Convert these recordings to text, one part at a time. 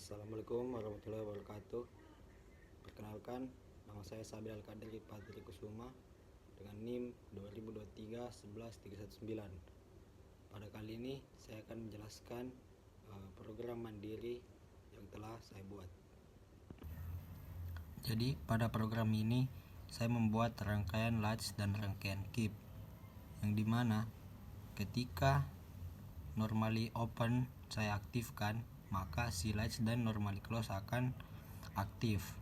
Assalamualaikum warahmatullahi wabarakatuh. Perkenalkan, nama saya Sabil Al-Qadir Patri Kusuma dengan NIM 2023-11319. Pada kali ini saya akan menjelaskan program mandiri yang telah saya buat. Jadi pada program ini saya membuat rangkaian latch dan rangkaian keep, yang dimana ketika normally open saya aktifkan, maka si latch dan normally close akan aktif.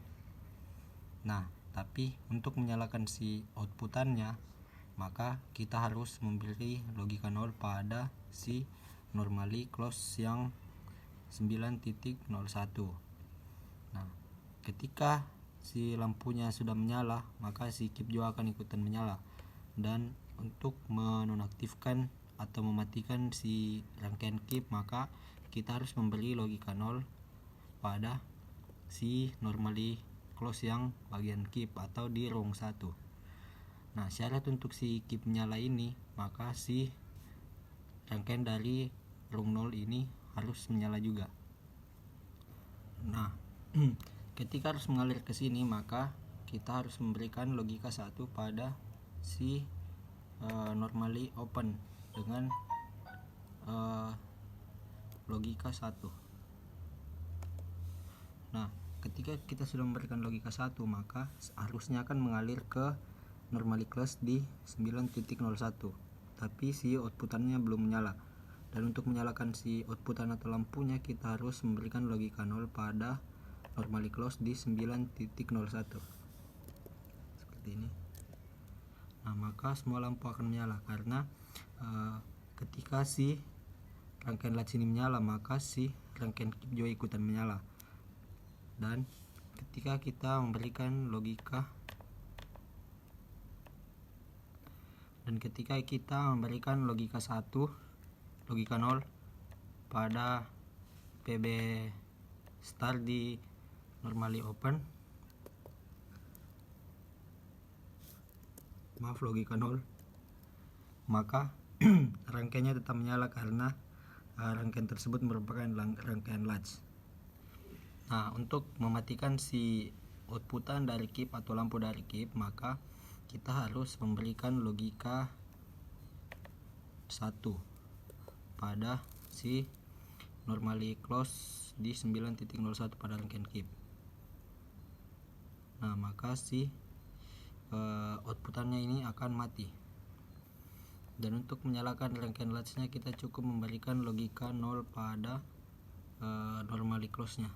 Nah, tapi untuk menyalakan si outputannya, maka kita harus memberi logika 0 pada si normally close yang 9.01. Nah, ketika si lampunya sudah menyala, maka si keep juga akan ikutan menyala. Dan untuk menonaktifkan atau mematikan si rangkaian keep, maka kita harus memberi logika 0 pada si normally close yang bagian keep atau di rung 1. Nah, syarat untuk si keep menyala ini, maka si rangkaian dari rung 0 ini harus menyala juga. Nah, ketika harus mengalir ke sini, maka kita harus memberikan logika 1 pada si normally open dengan logika 1. Nah, ketika kita sudah memberikan logika 1, maka harusnya akan mengalir ke normally close di 9.01. Tapi si outputannya belum menyala. Dan untuk menyalakan si outputan atau lampunya, kita harus memberikan logika 0 pada normally close di 9.01. Seperti ini. Nah, maka semua lampu akan menyala karena ketika si rangkaian latch ini menyala, maka si rangkaian keep juga ikutan menyala. Dan ketika kita memberikan logika 1, logika 0 pada PB start di normally open, logika 0, maka rangkaiannya tetap menyala karena rangkaian tersebut merupakan rangkaian latch. Nah, untuk mematikan si outputan dari keep atau lampu dari keep, maka kita harus memberikan logika 1 pada si normally close di 9.01 pada rangkaian keep. Nah, maka si outputannya ini akan mati. Dan untuk menyalakan rangkaian latchnya, kita cukup memberikan logika 0 pada normally close nya.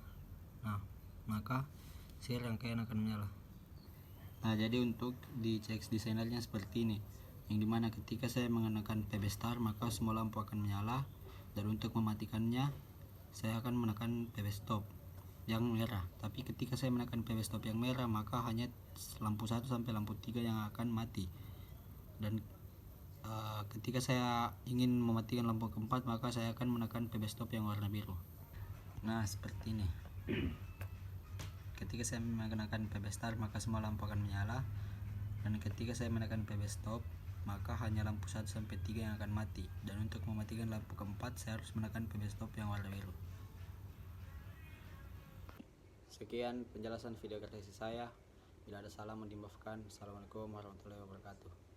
Nah, maka si rangkaian akan menyala. Nah, jadi untuk di CX Designer-nya seperti ini, yang dimana ketika saya mengenakan PB Start, maka semua lampu akan menyala. Dan untuk mematikannya, saya akan menekan PB Stop yang merah. Tapi ketika saya menekan PB Stop yang merah, maka hanya lampu 1 sampai lampu 3 yang akan mati. Dan ketika saya ingin mematikan lampu keempat, maka saya akan menekan PB Stop yang warna biru. Nah, seperti ini. Ketika saya menggunakan PB Start, maka semua lampu akan menyala. Dan ketika saya menekan PB Stop, maka hanya lampu 1 sampai 3 yang akan mati. Dan untuk mematikan lampu keempat, saya harus menekan PB Stop yang warna biru. Sekian penjelasan video kreasi saya. Bila ada salah, mohon dimaafkan. Assalamualaikum warahmatullahi wabarakatuh.